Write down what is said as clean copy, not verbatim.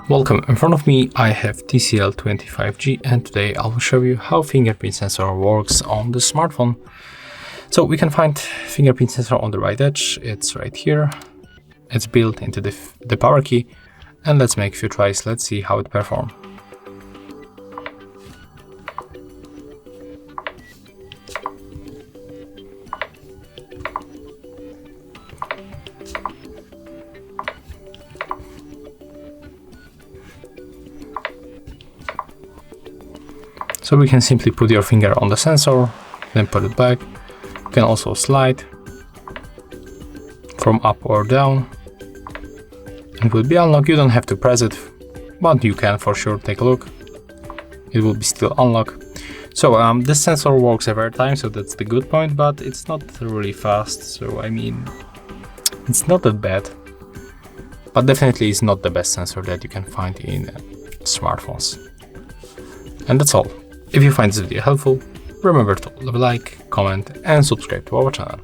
Welcome, in front of me I have TCL 25G, and today I will show you how fingerprint sensor works on the smartphone. So we can find fingerprint sensor on the right edge, it's right here. It's built into the power key, and let's make a few tries, let's see how it performs. So we can simply put your finger on the sensor, then put it back. You can also slide from up or down. It will be unlocked. You don't have to press it, but you can for sure take a look. It will be still unlocked. So this sensor works every time, so that's the good point, but it's not really fast. So I mean, it's not that bad, but definitely it's not the best sensor that you can find in smartphones. And that's all. If you find this video helpful, remember to leave a like, comment and subscribe to our channel.